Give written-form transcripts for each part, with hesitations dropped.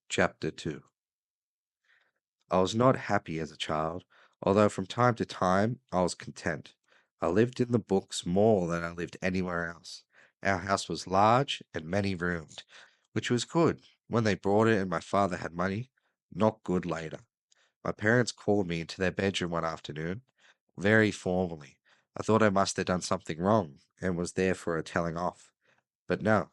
Chapter 2. I was not happy as a child, although from time to time I was content. I lived in the books more than I lived anywhere else. Our house was large and many roomed, which was good when they brought it and my father had money, not good later. My parents called me into their bedroom one afternoon, very formally. I thought I must have done something wrong and was there for a telling off. But no,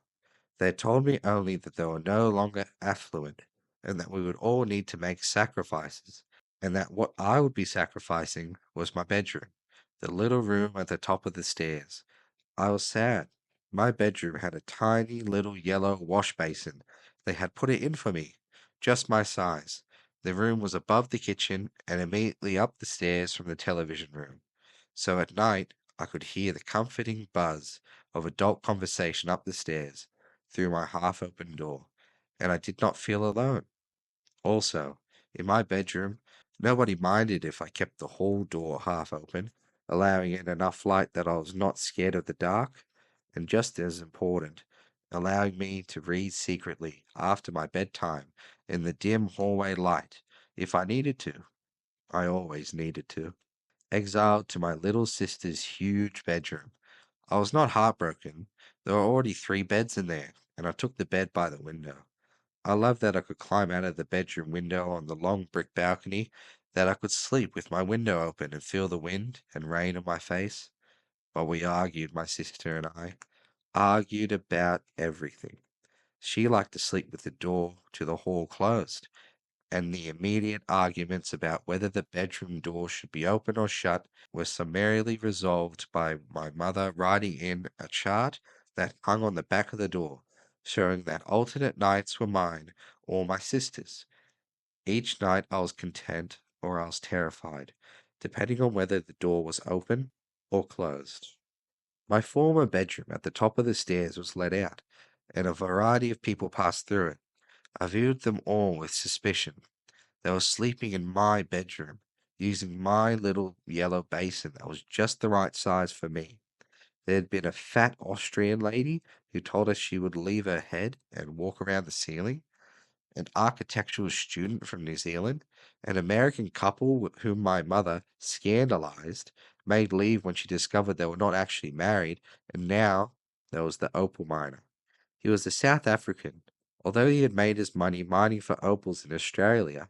they told me only that they were no longer affluent, and that we would all need to make sacrifices, and that what I would be sacrificing was my bedroom, the little room at the top of the stairs. I was sad. My bedroom had a tiny little yellow wash basin. They had put it in for me, just my size. The room was above the kitchen and immediately up the stairs from the television room. So at night I could hear the comforting buzz of adult conversation up the stairs through my half open door, and I did not feel alone. Also, in my bedroom, nobody minded if I kept the hall door half open, allowing in enough light that I was not scared of the dark, and just as important, allowing me to read secretly after my bedtime in the dim hallway light if I needed to. I always needed to. Exiled to my little sister's huge bedroom. I was not heartbroken. There were already 3 beds in there, and I took the bed by the window. I loved that I could climb out of the bedroom window on the long brick balcony, that I could sleep with my window open and feel the wind and rain on my face. But we argued, my sister and I, argued about everything. She liked to sleep with the door to the hall closed, and the immediate arguments about whether the bedroom door should be open or shut were summarily resolved by my mother writing in a chart that hung on the back of the door, showing that alternate nights were mine or my sister's. Each night I was content or I was terrified, depending on whether the door was open or closed. My former bedroom at the top of the stairs was let out, and a variety of people passed through it. I viewed them all with suspicion. They were sleeping in my bedroom, using my little yellow basin that was just the right size for me. There had been a fat Austrian lady who told us she would leave her head and walk around the ceiling, an architectural student from New Zealand, an American couple whom my mother scandalized, made leave when she discovered they were not actually married, and now there was the opal miner. He was a South African. Although he had made his money mining for opals in Australia,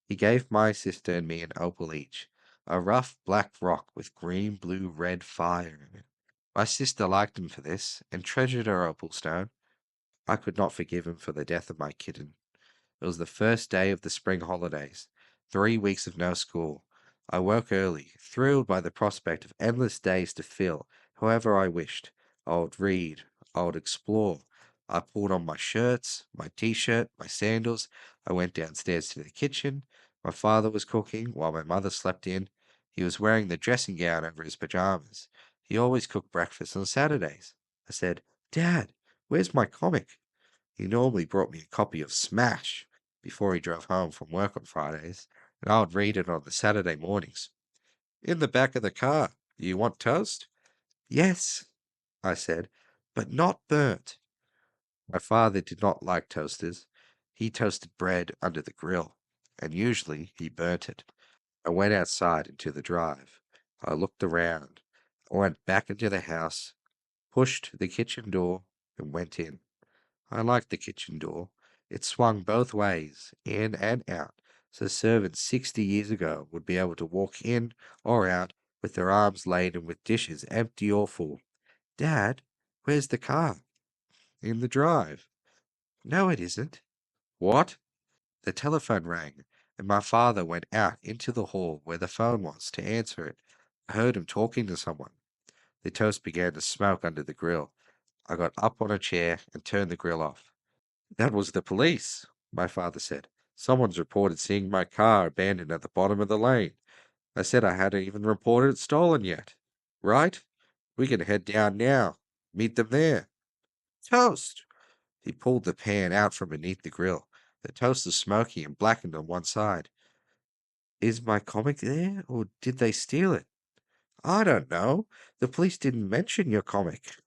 he gave my sister and me an opal each, a rough black rock with green, blue, red fire in it. My sister liked him for this, and treasured her opal stone. I could not forgive him for the death of my kitten. It was the first day of the spring holidays, 3 weeks of no school. I woke early, thrilled by the prospect of endless days to fill however I wished. I would read, I would explore. I pulled on my shirts, my t-shirt, my sandals. I went downstairs to the kitchen. My father was cooking while my mother slept in. He was wearing the dressing gown over his pajamas. He always cooked breakfast on Saturdays. I said, "Dad, where's my comic?" He normally brought me a copy of Smash before he drove home from work on Fridays, and I would read it on the Saturday mornings. "In the back of the car. You want toast?" "Yes," I said, "but not burnt." My father did not like toasters. He toasted bread under the grill, and usually he burnt it. I went outside into the drive. I looked around. I went back into the house, pushed the kitchen door, and went in. I liked the kitchen door. It swung both ways, in and out, so servants 60 years ago would be able to walk in or out with their arms laden with dishes, empty or full. "Dad, where's the car?" "In the drive." "No, it isn't." "What?" The telephone rang, and my father went out into the hall where the phone was to answer it. I heard him talking to someone. The toast began to smoke under the grill. I got up on a chair and turned the grill off. "That was the police," my father said. "Someone's reported seeing my car abandoned at the bottom of the lane." I said I hadn't even reported it stolen yet. "Right? We can head down now. Meet them there." "Toast!" He pulled the pan out from beneath the grill. The toast was smoky and blackened on one side. "Is my comic there, or did they steal it?" "I don't know. The police didn't mention your comic."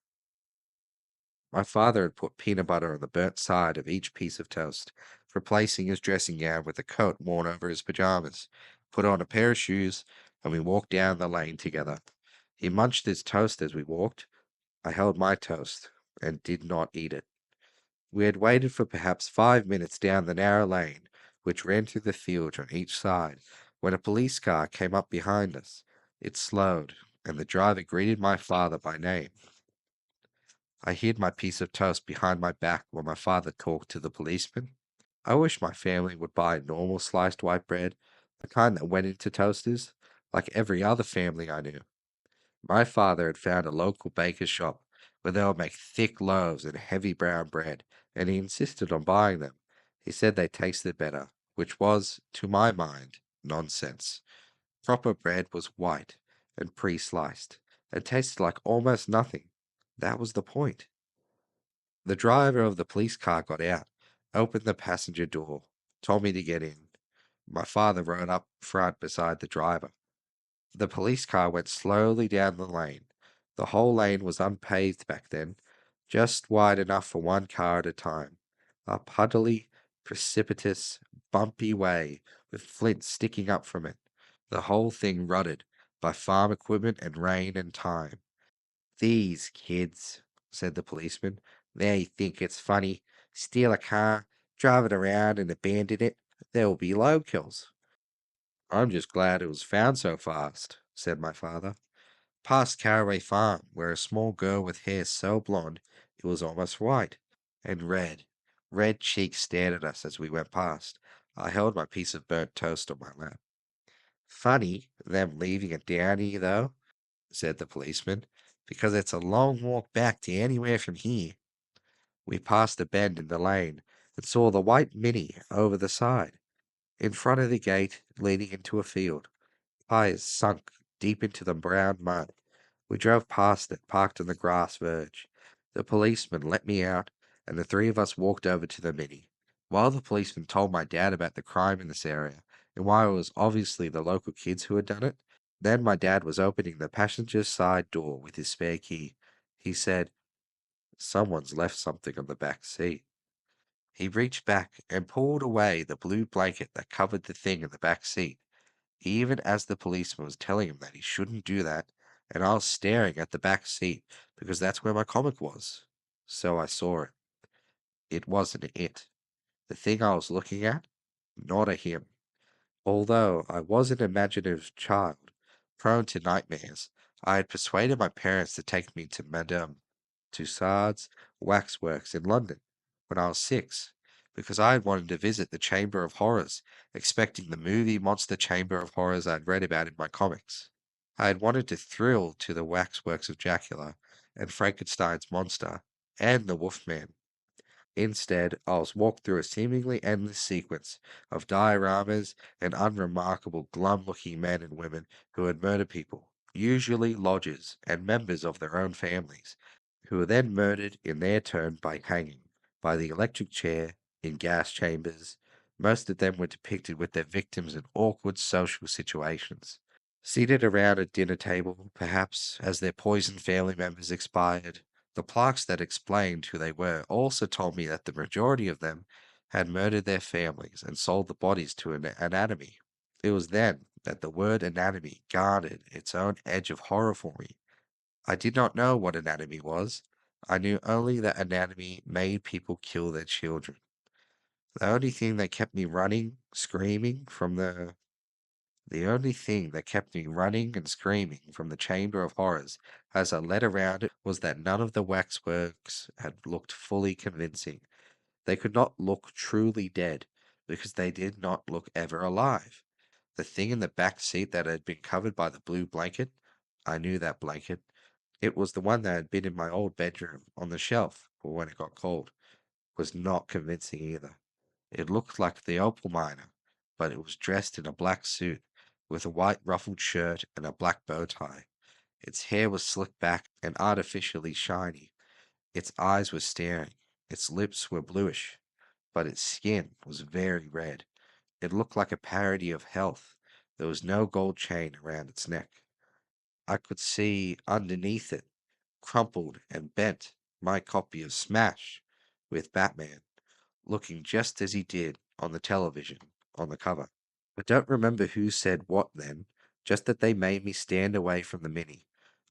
My father had put peanut butter on the burnt side of each piece of toast. replacing his dressing gown with a coat worn over his pajamas, put on a pair of shoes, and we walked down the lane together. He munched his toast as we walked. I held my toast and did not eat it. We had waited for perhaps 5 minutes down the narrow lane, which ran through the fields on each side, when a police car came up behind us. It slowed, and the driver greeted my father by name. I hid my piece of toast behind my back while my father talked to the policeman. I wish my family would buy normal sliced white bread, the kind that went into toasters, like every other family I knew. My father had found a local baker's shop where they would make thick loaves and heavy brown bread, and he insisted on buying them. He said they tasted better, which was, to my mind, nonsense. Proper bread was white and pre-sliced, and tasted like almost nothing. That was the point. The driver of the police car got out, opened the passenger door, told me to get in. My father rode up front beside the driver. The police car went slowly down the lane. The whole lane was unpaved back then, just wide enough for one car at a time. A puddly, precipitous, bumpy way with flints sticking up from it. The whole thing rutted by farm equipment and rain and time. These kids, said the policeman, they think it's funny. Steal a car, drive it around and abandon it. There will be roadkills. I'm just glad it was found so fast, said my father. Past Caraway Farm, where a small girl with hair so blonde it was almost white, and red. Red cheeks stared at us as we went past. I held my piece of burnt toast on my lap. Funny, them leaving it down here, though, said the policeman, because it's a long walk back to anywhere from here. We passed a bend in the lane and saw the white Mini over the side, in front of the gate leading into a field. Tires sunk deep into the brown mud. We drove past it, parked on the grass verge. The policeman let me out, and the three of us walked over to the Mini. While the policeman told my dad about the crime in this area, and why it was obviously the local kids who had done it, then my dad was opening the passenger side door with his spare key. He said, "Someone's left something on the back seat." He reached back and pulled away the blue blanket that covered the thing in the back seat, even as the policeman was telling him that he shouldn't do that, and I was staring at the back seat because that's where my comic was. So I saw it. It wasn't it. The thing I was looking at, not a him. Although I was an imaginative child, prone to nightmares, I had persuaded my parents to take me to Madame Tussauds waxworks in London when I was 6, because I had wanted to visit the Chamber of Horrors, expecting the movie Monster Chamber of Horrors I'd read about in my comics. I had wanted to thrill to the waxworks of Dracula and Frankenstein's monster and the Wolfman. Instead, I was walked through a seemingly endless sequence of dioramas and unremarkable, glum-looking men and women who had murdered people, usually lodgers and members of their own families, who were then murdered in their turn by hanging, by the electric chair, in gas chambers. Most of them were depicted with their victims in awkward social situations. Seated around a dinner table, perhaps, as their poisoned family members expired, the plaques that explained who they were also told me that the majority of them had murdered their families and sold the bodies to an anatomy. It was then that the word anatomy guarded its own edge of horror for me. I did not know what anatomy was. I knew only that anatomy made people kill their children. The only thing that kept me running, screaming from the only thing that kept me running and screaming from the Chamber of Horrors as I led around it was that none of the waxworks had looked fully convincing. They could not look truly dead, because they did not look ever alive. The thing in the back seat that had been covered by the blue blanket, I knew that blanket. It was the one that had been in my old bedroom on the shelf for when it got cold, was not convincing either. It looked like the opal miner, but it was dressed in a black suit, with a white ruffled shirt and a black bow tie. Its hair was slicked back and artificially shiny. Its eyes were staring. Its lips were bluish, but its skin was very red. It looked like a parody of health. There was no gold chain around its neck. I could see underneath it, crumpled and bent, my copy of Smash with Batman. looking just as he did on the television on the cover. I don't remember who said what then, just that they made me stand away from the Mini.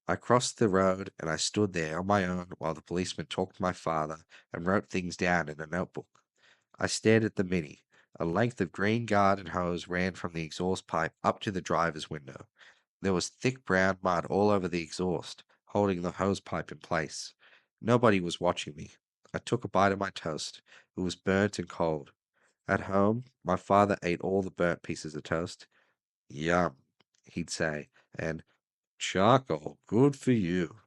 I crossed the road and I stood there on my own while the policeman talked to my father and wrote things down in a notebook. I stared at the Mini. A length of green garden hose ran from the exhaust pipe up to the driver's window. There was thick brown mud all over the exhaust, holding the hose pipe in place. Nobody was watching me. I took a bite of my toast. It was burnt and cold. At home, my father ate all the burnt pieces of toast. Yum, he'd say, and charcoal, good for you.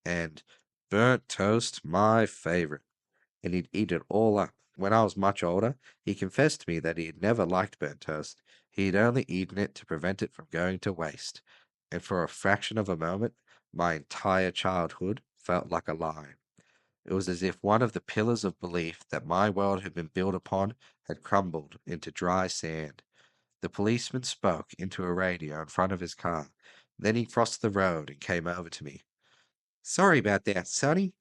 And burnt toast, my favorite. And he'd eat it all up. When I was much older, he confessed to me that he had never liked burnt toast. He had only eaten it to prevent it from going to waste. And for a fraction of a moment, my entire childhood felt like a lie. It was as if one of the pillars of belief that my world had been built upon had crumbled into dry sand. The policeman spoke into a radio in front of his car. Then he crossed the road and came over to me. Sorry about that, Sonny,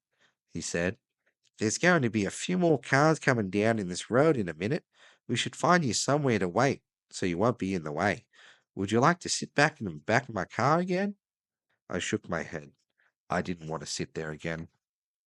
he said. There's going to be a few more cars coming down in this road in a minute. We should find you somewhere to wait so you won't be in the way. Would you like to sit back in the back of my car again? I shook my head. I didn't want to sit there again.